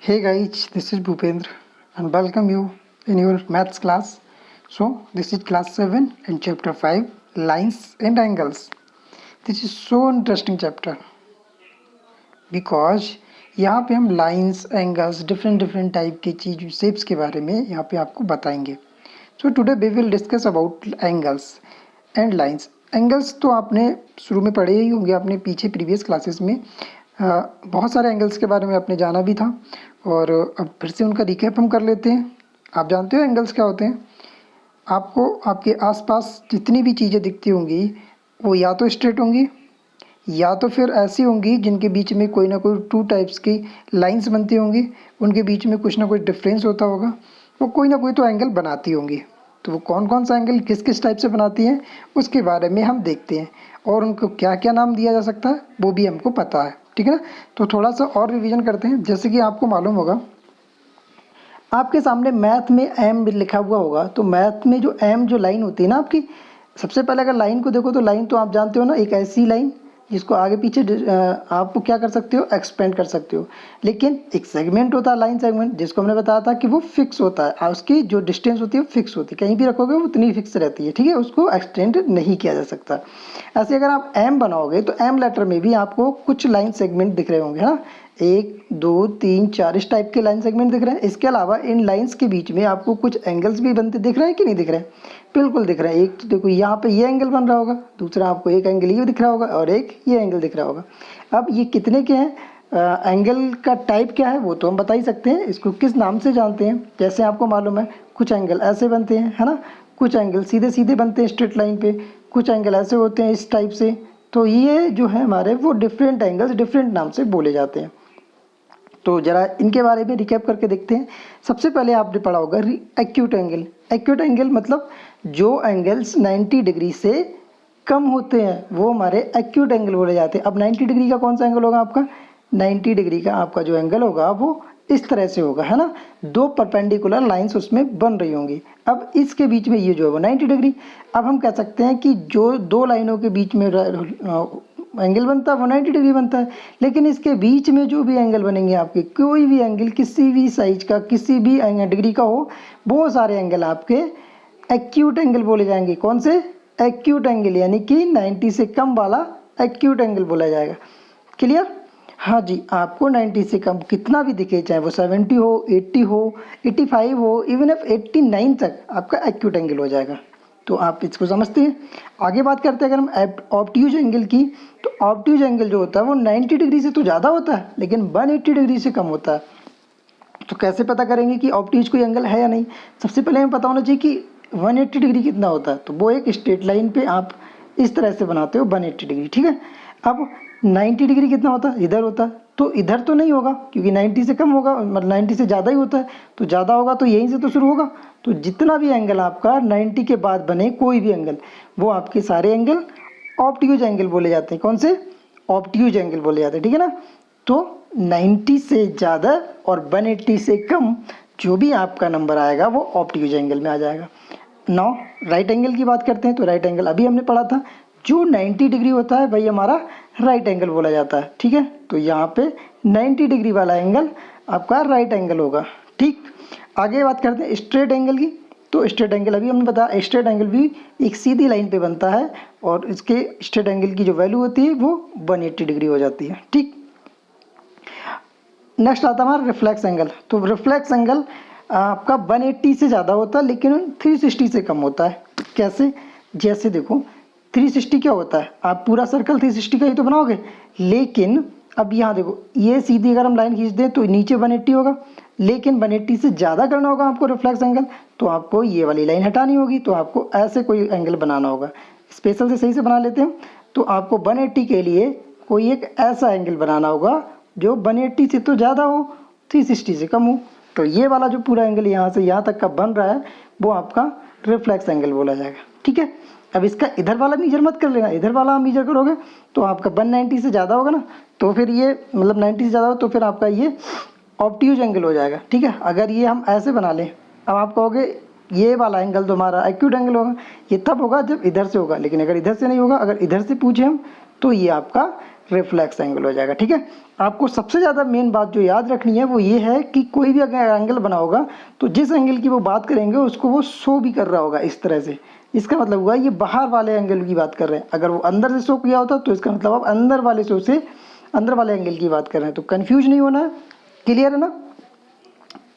Hey guys, this is Bhupendra and welcome you in your maths class. So, this is class 7 and chapter 5 lines and angles. This is so interesting chapter because यहाँ पे हम lines angles different type की चीज shapes के बारे में यहाँ पे आपको बताएंगे. So today we will discuss about angles and lines. Angles तो आपने शुरू में पढ़े ही होंगे, आपने पीछे प्रीवियस क्लासेस में बहुत सारे एंगल्स के बारे में आपने जाना भी था और अब फिर से उनका रिकैप हम कर लेते हैं. आप जानते हो एंगल्स क्या होते हैं? आपको आपके आसपास जितनी भी चीज़ें दिखती होंगी वो या तो स्ट्रेट होंगी या तो फिर ऐसी होंगी जिनके बीच में कोई ना कोई टू टाइप्स की लाइंस बनती होंगी, उनके बीच में कुछ ना कुछ डिफरेंस होता होगा, वो कोई ना कोई तो एंगल बनाती होंगी. तो वो कौन कौन सा एंगल किस किस टाइप से बनाती हैं उसके बारे में हम देखते हैं और उनको क्या क्या नाम दिया जा सकता है वो भी हमको पता है. ठीक है ना? तो थोड़ा सा और रिवीजन करते हैं. जैसे कि आपको मालूम होगा, आपके सामने मैथ में एम लिखा हुआ होगा, तो मैथ में जो एम जो लाइन होती है ना आपकी, सबसे पहले अगर लाइन को देखो तो लाइन तो आप जानते हो ना, एक ऐसी लाइन जिसको आगे पीछे आप क्या कर सकते हो, एक्सपेंड कर सकते हो. लेकिन एक सेगमेंट होता है लाइन सेगमेंट, जिसको हमने बताया था कि वो फिक्स होता है, उसकी जो डिस्टेंस होती है फिक्स होती है, कहीं भी रखोगे वो उतनी फिक्स रहती है. ठीक है, उसको एक्सटेंड नहीं किया जा सकता. ऐसे अगर आप एम बनाओगे तो एम लेटर में भी आपको कुछ लाइन सेगमेंट दिख रहे होंगे, है ना, 1 2 3 4 इस टाइप के लाइन सेगमेंट दिख रहे हैं. इसके अलावा इन लाइंस के बीच में आपको कुछ एंगल्स भी बनते दिख रहे हैं कि नहीं दिख रहे हैं? बिल्कुल दिख रहा है. एक तो देखो यहाँ पे ये एंगल बन रहा होगा, दूसरा आपको एक एंगल ये दिख रहा होगा और एक ये एंगल दिख रहा होगा. अब ये कितने के हैं, एंगल का टाइप क्या है वो तो हम बता ही सकते हैं. इसको किस नाम से जानते हैं? जैसे आपको मालूम है कुछ एंगल ऐसे बनते हैं, है ना, कुछ एंगल सीधे सीधे बनते हैं स्ट्रेट लाइन पे, कुछ एंगल ऐसे होते हैं इस टाइप से. तो ये जो है हमारे वो डिफरेंट एंगल्स डिफरेंट नाम से बोले जाते हैं. तो ज़रा इनके बारे में रिकैप करके देखते हैं. सबसे पहले आपने पढ़ा होगा एक्यूट एंगल. एक्यूट एंगल मतलब जो एंगल्स 90 डिग्री से कम होते हैं वो हमारे एक्यूट एंगल बोले जाते हैं. अब 90 डिग्री का कौन सा एंगल होगा आपका? 90 डिग्री का आपका जो एंगल होगा वो इस तरह से होगा, है ना, दो परपेंडिकुलर लाइंस उसमें बन रही होंगी. अब इसके बीच में ये जो है वो 90 डिग्री. अब हम कह सकते हैं कि जो दो लाइनों के बीच में एंगल बनता है वो 90 डिग्री बनता है. लेकिन इसके बीच में जो भी एंगल बनेंगे आपके, कोई भी एंगल किसी भी साइज का किसी भी डिग्री का हो, वो सारे एंगल आपके एक्यूट एंगल बोले जाएंगे. कौन से? एक्यूट एंगल, यानी कि 90 से कम वाला एक्यूट एंगल बोला जाएगा. क्लियर? हाँ जी, आपको 90 से कम कितना भी दिखे, चाहे वो 70 हो, 80 हो, 85 हो, इवन इफ 89 तक आपका एक्यूट एंगल हो जाएगा. तो आप इसको समझते हैं. आगे बात करते हैं अगर हम ऑब्ट्यूज एंगल की, तो ऑब्ट्यूज एंगल जो होता है वो 90 डिग्री से तो ज़्यादा होता है लेकिन 180 डिग्री से कम होता है. तो कैसे पता करेंगे कि ऑब्ट्यूज कोई एंगल है या नहीं? सबसे पहले हमें पता होना चाहिए कि 180 डिग्री कितना होता है. तो वो एक स्ट्रेट लाइन पे आप इस तरह से बनाते हो 180 डिग्री. ठीक है. अब 90 डिग्री कितना होता है? इधर होता है. तो इधर तो नहीं होगा क्योंकि 90 से कम होगा, मतलब 90 से ज़्यादा ही होता है. तो ज़्यादा होगा तो यहीं से तो शुरू होगा. तो जितना भी एंगल आपका 90 के बाद बने, कोई भी एंगल, वो आपके सारे एंगल ऑब्ट्यूज एंगल बोले जाते हैं. कौन से? ऑब्ट्यूज एंगल बोले जाते हैं. ठीक है ना. तो 90 से ज़्यादा और 180 से कम जो भी आपका नंबर आएगा वो ऑब्ट्यूज एंगल में आ जाएगा. नाउ राइट एंगल की बात करते हैं. तो राइट एंगल अभी हमने पढ़ा था, जो 90 डिग्री होता है वही हमारा राइट एंगल बोला जाता है. ठीक है. तो यहाँ पे 90 डिग्री वाला एंगल आपका राइट एंगल होगा. ठीक. आगे बात करते हैं स्ट्रेट एंगल की. तो स्ट्रेट एंगल अभी हमने बताया, स्ट्रेट एंगल भी एक सीधी लाइन पे बनता है और इसके स्ट्रेट एंगल की जो वैल्यू होती है वो 180 डिग्री हो जाती है. ठीक. नेक्स्ट आता है हमारा रिफ्लेक्स एंगल. तो रिफ्लेक्स एंगल आपका 180 से ज़्यादा होता है लेकिन 360 से कम होता है. कैसे? जैसे देखो 360 क्या होता है, आप पूरा सर्कल 360 का ही तो बनाओगे, लेकिन अब यहाँ देखो ये सीधी अगर हम लाइन खींच दें तो नीचे 180 होगा, लेकिन 180 से ज़्यादा करना होगा आपको रिफ्लेक्स एंगल, तो आपको ये वाली लाइन हटानी होगी. तो आपको ऐसे कोई एंगल बनाना होगा. स्पेशल से सही से बना लेते हैं. तो आपको 180 के लिए कोई एक ऐसा एंगल बनाना होगा जो 180 से तो ज़्यादा हो, 360 से कम हो. तो ये वाला जो पूरा एंगल यहाँ से यहाँ तक का बन रहा है वो आपका रिफ्लेक्स एंगल बोला जाएगा. ठीक है. अब इसका इधर वाला मीजर मत कर लेना, इधर वाला मीजर करोगे तो आपका 190 से ज़्यादा होगा ना, तो फिर ये मतलब 90 से ज़्यादा हो तो फिर आपका ये ऑब्ट्यूज एंगल हो जाएगा. ठीक है. अगर ये हम ऐसे बना लें, अब आप कहोगे ये वाला एंगल तो हमारा एक्यूट एंगल होगा. ये तब होगा जब इधर से होगा, लेकिन अगर इधर से नहीं होगा, अगर इधर से पूछे हम तो ये आपका रिफ्लेक्स एंगल हो जाएगा। ठीक है, आपको सबसे ज़्यादा मेन बात जो याद रखनी है वो ये है कि कोई भी अगर एंगल बना होगा तो जिस एंगल की वो बात करेंगे उसको वो शो भी कर रहा होगा इस तरह से। इसका मतलब हुआ ये बाहर वाले एंगल की बात कर रहे हैं। अगर वो अंदर से शो किया होता तो इसका मतलब आप अंदर वाले शो से अंदर वाले एंगल की बात कर रहे हैं। तो कन्फ्यूज नहीं होना है, क्लियर है ना।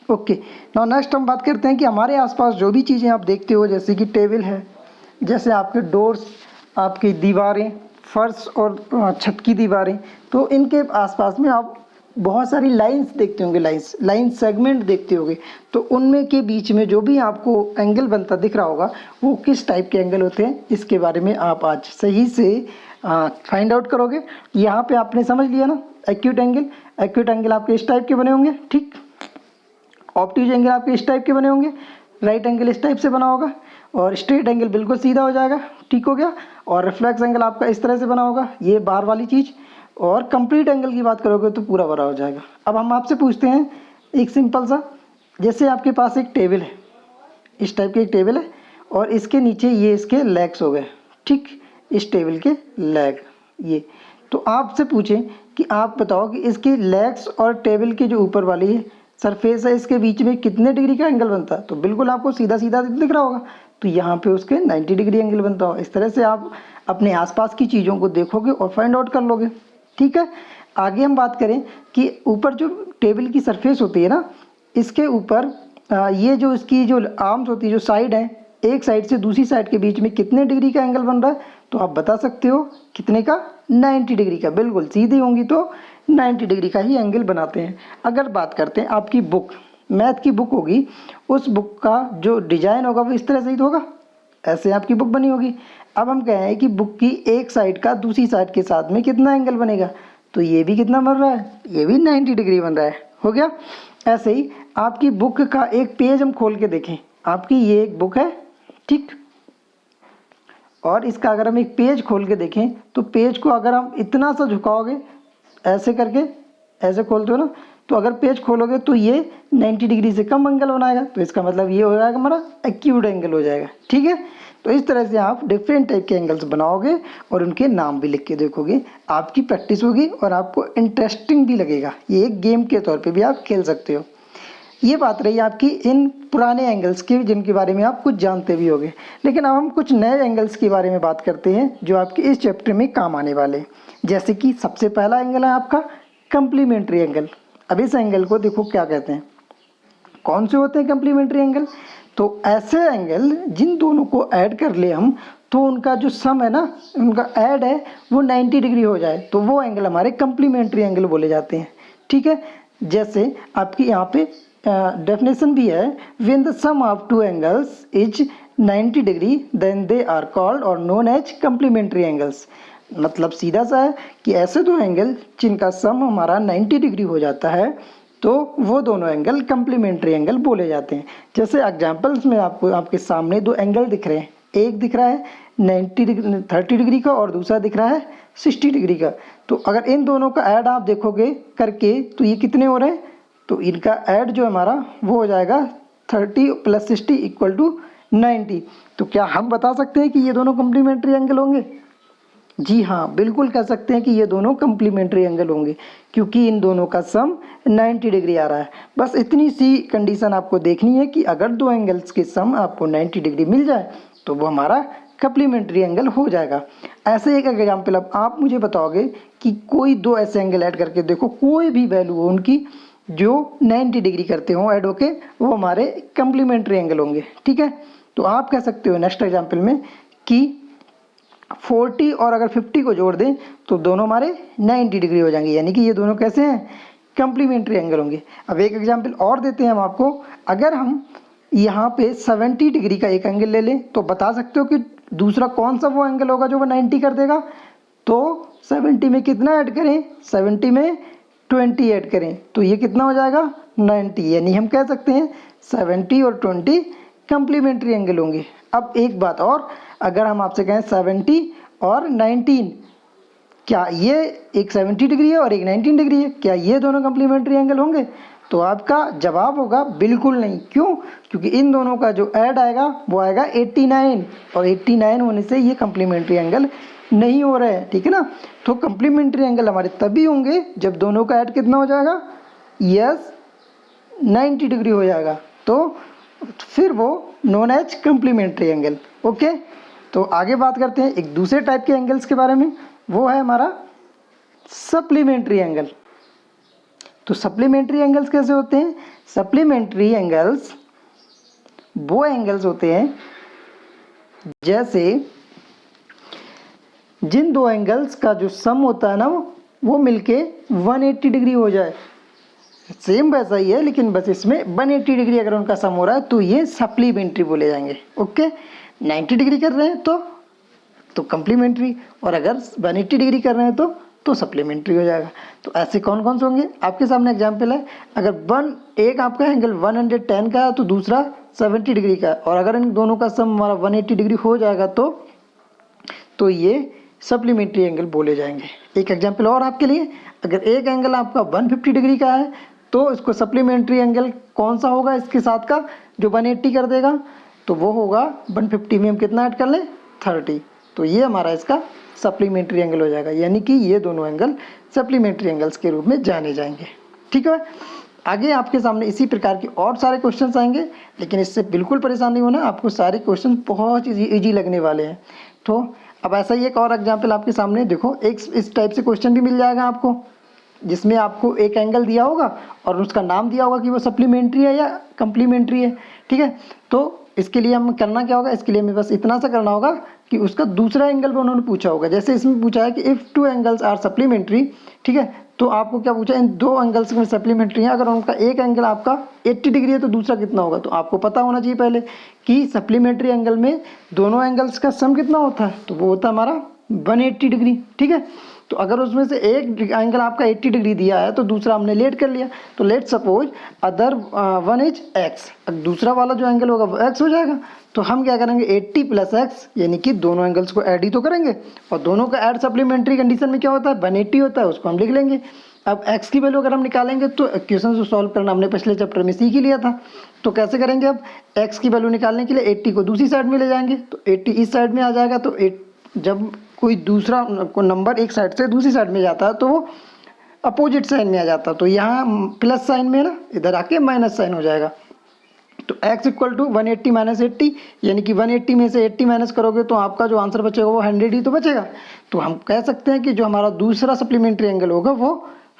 ओके, नाउ नेक्स्ट हम बात करते हैं कि हमारे आसपास जो भी चीज़ें आप देखते हो, जैसे कि टेबल है, जैसे आपके डोर्स, आपकी दीवारें, फर्श और छत की दीवारें, तो इनके आसपास में आप बहुत सारी लाइंस देखते होंगे, लाइन सेगमेंट देखते होंगे। तो उनमें के बीच में जो भी आपको एंगल बनता दिख रहा होगा वो किस टाइप के एंगल होते हैं, इसके बारे में आप आज सही से फाइंड आउट करोगे। यहाँ पे आपने समझ लिया ना, एक्यूट एंगल आपके इस टाइप के बने होंगे, ठीक। ऑब्ट्यूज एंगल आपके इस टाइप के बने होंगे, राइट एंगल इस टाइप से बना होगा, और स्ट्रेट एंगल बिल्कुल सीधा हो जाएगा, ठीक हो गया। और रिफ्लेक्स एंगल आपका इस तरह से बना होगा, ये बाहर वाली चीज़। और कंप्लीट एंगल की बात करोगे तो पूरा बड़ा हो जाएगा। अब हम आपसे पूछते हैं एक सिंपल सा, जैसे आपके पास एक टेबल है, इस टाइप की एक टेबल है, और इसके नीचे ये इसके लेग्स हो गए, ठीक, इस टेबल के लेग ये। तो आपसे पूछें कि आप बताओ कि इसके लेग्स और टेबल के जो ऊपर वाली सरफेस है इसके बीच में कितने डिग्री का एंगल बनता है। तो बिल्कुल आपको सीधा सीधा दिख रहा होगा, तो यहाँ पे उसके 90 डिग्री एंगल बनता हो। इस तरह से आप अपने आसपास की चीज़ों को देखोगे और फाइंड आउट कर लोगे। ठीक है, आगे हम बात करें कि ऊपर जो टेबल की सरफेस होती है ना, इसके ऊपर ये जो इसकी जो आर्म्स होती है, जो साइड है, एक साइड से दूसरी साइड के बीच में कितने डिग्री का एंगल बन रहा है, तो आप बता सकते हो कितने का, 90 डिग्री का। बिल्कुल सीधी होंगी तो 90 डिग्री का ही एंगल बनाते हैं। अगर बात करते हैं आपकी बुक, मैथ की बुक होगी, उस बुक का जो डिजाइन होगा वो इस तरह से ही तो होगा, ऐसे आपकी बुक बनी होगी। अब हम कह रहे हैं कि बुक की एक साइड का दूसरी साइड के साथ में कितना एंगल बनेगा, तो ये भी कितना बन रहा है, ये भी 90 डिग्री बन रहा है, हो गया। ऐसे ही आपकी बुक का एक पेज हम खोल के देखें, आपकी ये एक बुक है, ठीक, और इसका अगर हम एक पेज खोल के देखें तो पेज को अगर हम इतना सा झुकाओगे, ऐसे करके ऐसे खोलते हो ना, तो अगर पेज खोलोगे तो ये 90 डिग्री से कम एंगल बनाएगा, तो इसका मतलब ये हो जाएगा हमारा एक्यूट एंगल हो जाएगा। ठीक है, तो इस तरह से आप डिफरेंट टाइप के एंगल्स बनाओगे और उनके नाम भी लिख के देखोगे, आपकी प्रैक्टिस होगी और आपको इंटरेस्टिंग भी लगेगा। ये एक गेम के तौर पे भी आप खेल सकते हो। ये बात रही आपकी इन पुराने एंगल्स की, जिनके बारे में आप कुछ जानते भी होंगे। लेकिन अब हम कुछ नए एंगल्स के बारे में बात करते हैं जो आपके इस चैप्टर में काम आने वाले। जैसे कि सबसे पहला एंगल है आपका कंप्लीमेंट्री एंगल। अब इस एंगल को देखो क्या कहते हैं, कौन से होते हैं कंप्लीमेंट्री एंगल, तो ऐसे एंगल जिन दोनों को ऐड कर ले हम, तो उनका जो सम है ना, उनका ऐड है वो 90 डिग्री हो जाए, तो वो एंगल हमारे कंप्लीमेंट्री एंगल बोले जाते हैं। ठीक है, जैसे आपकी यहाँ पे डेफिनेशन भी है, when the sum of two angles is 90 degree then they are called or known as complementary angles. मतलब सीधा सा है कि ऐसे दो एंगल जिनका सम हमारा 90 डिग्री हो जाता है तो वो दोनों एंगल कंप्लीमेंट्री एंगल बोले जाते हैं। जैसे एग्जांपल्स में आपको आपके सामने दो एंगल दिख रहे हैं, एक दिख रहा है 30 डिग्री का और दूसरा दिख रहा है 60 डिग्री का। तो अगर इन दोनों का ऐड आप देखोगे करके तो ये कितने हो रहे हैं, तो इनका ऐड जो हमारा वो हो जाएगा 30 + 60 = 90। तो क्या हम बता सकते हैं कि ये दोनों कंप्लीमेंट्री एंगल होंगे? जी हाँ, बिल्कुल कह सकते हैं कि ये दोनों कंप्लीमेंट्री एंगल होंगे, क्योंकि इन दोनों का सम 90 डिग्री आ रहा है। बस इतनी सी कंडीशन आपको देखनी है कि अगर दो एंगल्स के सम आपको 90 डिग्री मिल जाए तो वो हमारा कंप्लीमेंट्री एंगल हो जाएगा। ऐसे एक एग्जाम्पल अब आप मुझे बताओगे कि कोई दो ऐसे एंगल ऐड करके देखो, कोई भी वैल्यू हो उनकी जो 90 डिग्री करते हों ऐड होके, वो हमारे कंप्लीमेंट्री एंगल होंगे। ठीक है, तो आप कह सकते हो नेक्स्ट एग्जाम्पल में कि 40 और अगर 50 को जोड़ दें तो दोनों हमारे 90 डिग्री हो जाएंगे, यानी कि ये दोनों कैसे हैं, कंप्लीमेंट्री एंगल होंगे। अब एक एग्जांपल और देते हैं हम आपको, अगर हम यहाँ पे 70 डिग्री का एक एंगल ले लें तो बता सकते हो कि दूसरा कौन सा वो एंगल होगा जो वो 90 कर देगा। तो 70 में कितना ऐड करें, 70 में 20 ऐड करें तो ये कितना हो जाएगा 90, यानी हम कह सकते हैं 70 और 20 कंप्लीमेंट्री एंगल होंगे। अब एक बात और, अगर हम आपसे कहें 70 और 19, क्या ये एक 70 डिग्री है और एक 19 डिग्री है, क्या ये दोनों कंप्लीमेंट्री एंगल होंगे? तो आपका जवाब होगा बिल्कुल नहीं। क्यों? क्योंकि इन दोनों का जो ऐड आएगा वो आएगा 89, और 89 होने से ये कंप्लीमेंट्री एंगल नहीं हो रहा है, ठीक है ना। तो कंप्लीमेंट्री एंगल हमारे तभी होंगे जब दोनों का ऐड कितना हो जाएगा, यस 90 डिग्री हो जाएगा, तो फिर वो known as complementary angle. Okay, तो आगे बात करते हैं एक दूसरे टाइप के एंगल्स के बारे में, वो है हमारा सप्लीमेंट्री एंगल। तो सप्लीमेंट्री एंगल्स कैसे होते हैं? सप्लीमेंट्री एंगल्स वो एंगल्स होते हैं जैसे जिन दो एंगल्स का जो सम होता है ना वो मिलके 180 डिग्री हो जाए। सेम वैसा ही है, लेकिन बस इसमें 180 डिग्री अगर उनका सम हो रहा है तो ये सप्लीमेंट्री बोले जाएंगे। ओके, 90 डिग्री कर रहे हैं तो कंप्लीमेंट्री, और अगर 180 डिग्री कर रहे हैं तो सप्लीमेंट्री हो जाएगा। तो ऐसे कौन कौन से होंगे? आपके सामने एग्जाम्पल है, अगर एक आपका एंगल 110 का है तो दूसरा 70 डिग्री का है, और अगर इन दोनों का सम हमारा 180 डिग्री हो जाएगा तो ये सप्लीमेंट्री एंगल बोले जाएंगे। एक एग्जाम्पल और आपके लिए, अगर एक एंगल आपका 150 डिग्री का है तो इसको सप्लीमेंट्री एंगल कौन सा होगा इसके साथ का जो 180 कर देगा? तो वो होगा 150 में हम कितना ऐड कर लें, 30। तो ये हमारा इसका सप्लीमेंट्री एंगल हो जाएगा, यानी कि ये दोनों एंगल सप्लीमेंट्री एंगल्स के रूप में जाने जाएंगे। ठीक है, आगे आपके सामने इसी प्रकार के और सारे क्वेश्चंस आएंगे, लेकिन इससे बिल्कुल परेशान नहीं होना, आपको सारे क्वेश्चन बहुत ईजी लगने वाले हैं। तो अब ऐसा ही एक और एग्जाम्पल आपके सामने देखो, एक इस टाइप से क्वेश्चन भी मिल जाएगा आपको, जिसमें आपको एक एंगल दिया होगा और उसका नाम दिया होगा कि वो सप्लीमेंट्री है या कंप्लीमेंट्री है। ठीक है, तो इसके लिए हम करना क्या होगा, इसके लिए हमें बस इतना सा करना होगा कि उसका दूसरा एंगल भी उन्होंने पूछा होगा। जैसे इसमें पूछा है कि if two angles are supplementary, ठीक है, तो आपको क्या पूछा, इन दो एंगल्स में सप्लीमेंट्री है, अगर उनका एक एंगल आपका 80 डिग्री है तो दूसरा कितना होगा? तो आपको पता होना चाहिए पहले कि सप्लीमेंट्री एंगल में दोनों एंगल्स का सम कितना होता है, तो वो होता है हमारा 180 डिग्री। ठीक है, तो अगर उसमें से एक एंगल आपका 80 डिग्री दिया है तो दूसरा हमने लेट कर लिया, तो let suppose other one is x, दूसरा वाला जो एंगल होगा वो एक्स हो जाएगा। तो हम क्या करेंगे, 80 प्लस एक्स, यानी कि दोनों एंगल्स को ऐड ही तो करेंगे, और दोनों का ऐड सप्लीमेंट्री कंडीशन में क्या होता है, 180 होता है, उसको हम लिख लेंगे। अब x की वैल्यू अगर हम निकालेंगे तो क्वेश्चन को सॉल्व करना हमने पिछले चैप्टर में सीख ही लिया था। तो कैसे करेंगे, अब x की वैल्यू निकालने के लिए 80 को दूसरी साइड में ले जाएंगे, तो 80 इस साइड में आ जाएगा, तो जब कोई दूसरा नंबर एक साइड से दूसरी साइड में जाता है तो वो अपोजिट साइन में आ जाता है, तो यहाँ प्लस साइन में ना इधर आके माइनस साइन हो जाएगा। तो x इक्वल टू 180 माइनस 80, यानी कि 180 में से 80 माइनस करोगे तो आपका जो आंसर बचेगा वो 100 ही तो बचेगा। तो हम कह सकते हैं कि जो हमारा दूसरा सप्लीमेंट्री एंगल होगा वो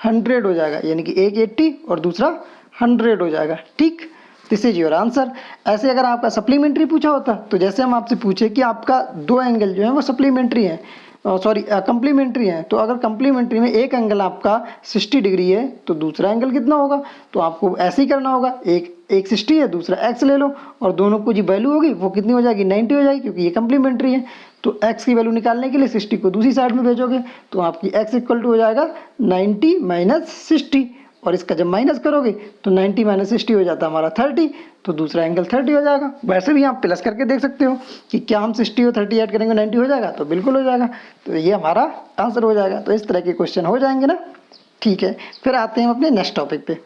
100 हो जाएगा, यानी कि एक 80 और दूसरा 100 हो जाएगा। ठीक, दिस इज योर आंसर। ऐसे अगर आपका सप्लीमेंट्री पूछा होता, तो जैसे हम आपसे पूछे कि आपका दो एंगल जो है वो सप्लीमेंट्री है, सॉरी कंप्लीमेंट्री है, तो अगर कंप्लीमेंट्री में एक एंगल आपका 60 डिग्री है तो दूसरा एंगल कितना होगा, तो आपको ऐसे ही करना होगा, एक 60 है दूसरा x ले लो, और दोनों को जो वैल्यू होगी वो कितनी हो जाएगी, 90 हो जाएगी, क्योंकि ये कंप्लीमेंट्री है। तो x की वैल्यू निकालने के लिए 60 को दूसरी साइड में भेजोगे, तो आपकी x इक्वल टू हो जाएगा 90 माइनस 60, और इसका जब माइनस करोगे तो 90 माइनस 60 हो जाता है हमारा 30, तो दूसरा एंगल 30 हो जाएगा। वैसे भी आप प्लस करके देख सकते हो कि क्या हम 60 और 30 ऐड करेंगे 90 हो जाएगा, तो बिल्कुल हो जाएगा, तो ये हमारा आंसर हो जाएगा। तो इस तरह के क्वेश्चन हो जाएंगे ना। ठीक है, फिर आते हैं अपने नेक्स्ट टॉपिक पे।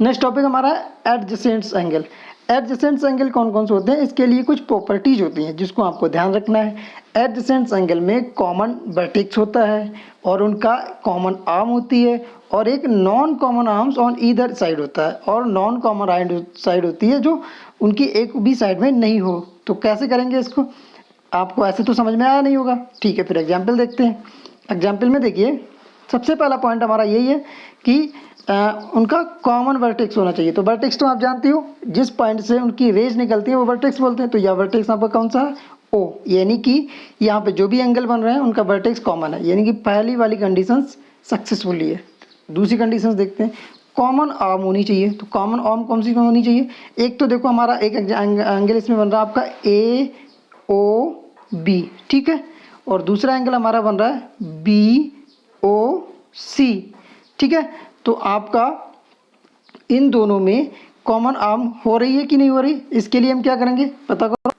नेक्स्ट टॉपिक हमारा एडजेसेंट एंगल। एडजेसेंट एंगल कौन कौन से होते हैं, इसके लिए कुछ प्रॉपर्टीज होती हैं जिसको आपको ध्यान रखना है। एडजेसेंट एंगल में कॉमन वर्टेक्स होता है और उनका कॉमन आर्म होती है, और एक non common arms on either side होता है, और नॉन कॉमन साइड होती है जो उनकी एक भी साइड में नहीं हो। तो कैसे करेंगे इसको, आपको ऐसे तो समझ में आया नहीं होगा। ठीक है, फिर एग्जाम्पल देखते हैं। एग्जाम्पल में देखिए, सबसे पहला पॉइंट हमारा यही है कि उनका कॉमन वर्टेक्स होना चाहिए। तो वर्टेक्स तो आप जानती हो, जिस पॉइंट से उनकी रेज निकलती है वो वर्टेक्स बोलते हैं। तो यह वर्टेक्स आपका कौन सा है, ओ, यानी कि यहाँ पे जो भी एंगल बन रहे हैं उनका वर्टेक्स कॉमन है, यानी कि पहली वाली कंडीशन सक्सेसफुली है। दूसरी कंडीशन देखते हैं, कॉमन आर्म होनी चाहिए। तो कॉमन आर्म कौन सी होनी चाहिए, एक तो देखो हमारा एक एंगल इसमें बन रहा है आपका ए ओ बी, ठीक है, और दूसरा एंगल हमारा बन रहा है बी ओ सी, ठीक है। तो आपका इन दोनों में कॉमन आर्म हो रही है कि नहीं हो रही, इसके लिए हम क्या करेंगे पता करो।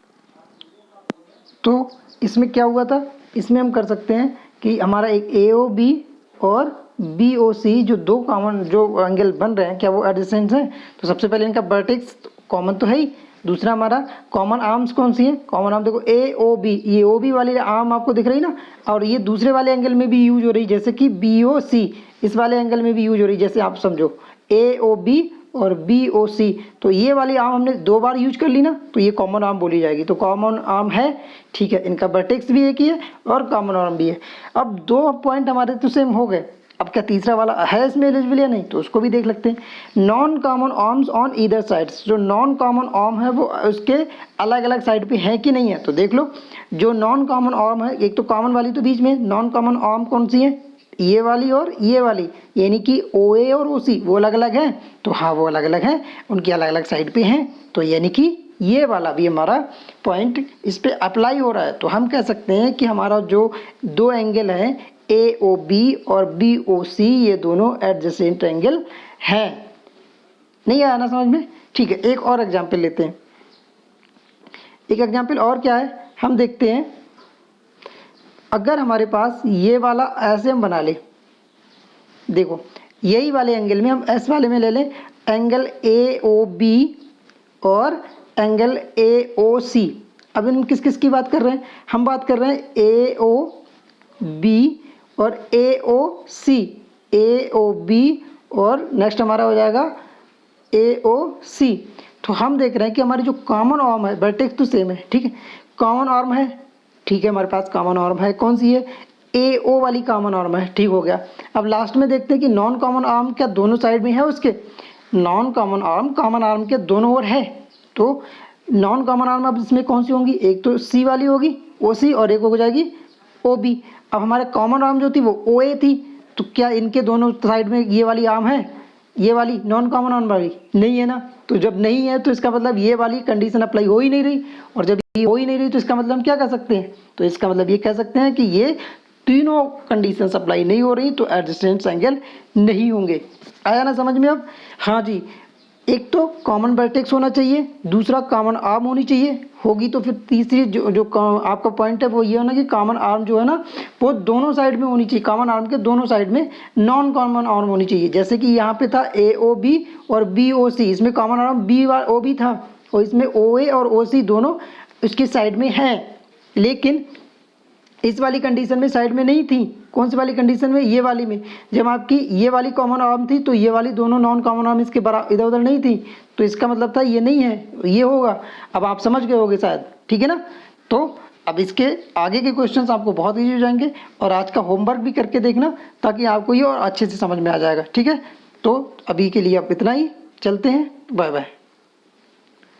तो इसमें क्या हुआ था, इसमें हम कर सकते हैं कि हमारा एक ए ओ बी और बी ओ सी जो दो कॉमन जो एंगल बन रहे हैं, क्या वो एडजेसेंट हैं। तो सबसे पहले इनका वर्टेक्स कॉमन तो है ही, दूसरा हमारा कॉमन आर्म्स कौन सी है, कॉमन आर्म देखो ए ओ बी, ये ओ बी वाली आर्म आपको दिख रही ना, और ये दूसरे वाले एंगल में भी यूज हो रही, जैसे कि बी ओ सी, इस वाले एंगल में भी यूज हो रही, जैसे आप समझो ए ओ बी और बी ओ सी, तो ये वाली आर्म हमने 2 बार यूज कर ली ना, तो ये कॉमन आर्म बोली जाएगी। तो कॉमन आर्म है, ठीक है, इनका वर्टेक्स भी एक ही है और कॉमन आर्म भी है। अब 2 पॉइंट हमारे तो सेम हो गए, अब क्या तीसरा वाला है इसमें एलिजिबल या नहीं, तो उसको भी देख लेते हैं। Non common arms on either sides, जो नॉन कॉमन आर्म है वो उसके अलग अलग साइड पे है कि नहीं है, तो देख लो जो नॉन कॉमन आर्म है, एक तो कॉमन वाली तो बीच में, नॉन कॉमन आर्म कौन सी है, ये वाली और ये वाली, यानी कि ओ ए और ओ सी वो अलग अलग हैं, तो हाँ वो अलग अलग हैं, उनकी अलग अलग साइड पे हैं, तो यानी कि ये वाला भी हमारा पॉइंट इस पे अप्लाई हो रहा है। तो हम कह सकते हैं कि हमारा जो 2 एंगल है ए ओ बी और बी ओ सी, ये दोनों एडजेसेंट एंगल हैं। नहीं आया ना समझ में, ठीक है। एक और एग्जाम्पल लेते हैं, एक एग्जाम्पल और क्या है हम देखते हैं। अगर हमारे पास ये वाला ऐसे हम बना ले, देखो यही वाले एंगल में हम एस वाले में ले लें एंगल ए ओ बी और एंगल ए ओ सी। अब इन किस किस की बात कर रहे हैं, हम बात कर रहे हैं ए ओ बी और ए ओ सी, ए ओ बी और नेक्स्ट हमारा हो जाएगा ए ओ सी। तो हम देख रहे हैं कि हमारी जो कॉमन आर्म है, वर्टेक्स तो सेम है, ठीक है, कॉमन आर्म है, ठीक है, हमारे पास कॉमन आर्म है, कौन सी है, ए ओ वाली कॉमन आर्म है, ठीक हो गया। अब लास्ट में देखते हैं कि नॉन कॉमन आर्म क्या दोनों साइड में है उसके, non common arm common arm के दोनों ओर है, तो नॉन कॉमन आर्म अब इसमें कौन सी होंगी, एक तो सी वाली होगी ओ सी और एक हो जाएगी ओ बी। अब हमारे कॉमन आर्म जो थी वो ओ ए थी, तो क्या इनके दोनों साइड में ये वाली आर्म है, ये वाली नॉन कॉमन आर्म वाली नहीं है ना, तो जब नहीं है तो इसका मतलब ये वाली कंडीशन अप्लाई हो ही नहीं रही, और जब ये हो ही नहीं रही तो इसका मतलब हम क्या कह सकते हैं, तो इसका मतलब ये कह सकते हैं कि ये तीनों कंडीशंस अप्लाई नहीं हो रही, तो एडजेसेंट एंगल नहीं होंगे। आया ना समझ में अब, हाँ जी, एक तो कॉमन वर्टेक्स होना चाहिए, दूसरा कॉमन आर्म होनी चाहिए, होगी तो फिर तीसरी जो आपका पॉइंट है वो ये होना कि कॉमन आर्म जो है ना वो दोनों साइड में होनी चाहिए, कॉमन आर्म के दोनों साइड में नॉन कॉमन आर्म होनी चाहिए। जैसे कि यहाँ पे था ए ओ बी और बी ओ सी, इसमें common arm B O B था और इसमें ओ ए और ओ सी दोनों इसकी साइड में हैं, लेकिन इस वाली कंडीशन में साइड में नहीं थी। कौन सी वाली कंडीशन में, ये वाली में, जब आपकी ये वाली कॉमन आर्म थी तो ये वाली दोनों नॉन कॉमन आर्म इसके बराबर इधर उधर नहीं थी, तो इसका मतलब था ये नहीं है, ये होगा। अब आप समझ गए होगे शायद, ठीक है ना। तो अब इसके आगे के क्वेश्चंस आपको बहुत ईजी हो जाएंगे, और आज का होमवर्क भी करके देखना ताकि आपको ये और अच्छे से समझ में आ जाएगा, ठीक है। तो अभी के लिए आप इतना ही, चलते हैं, बाय बाय।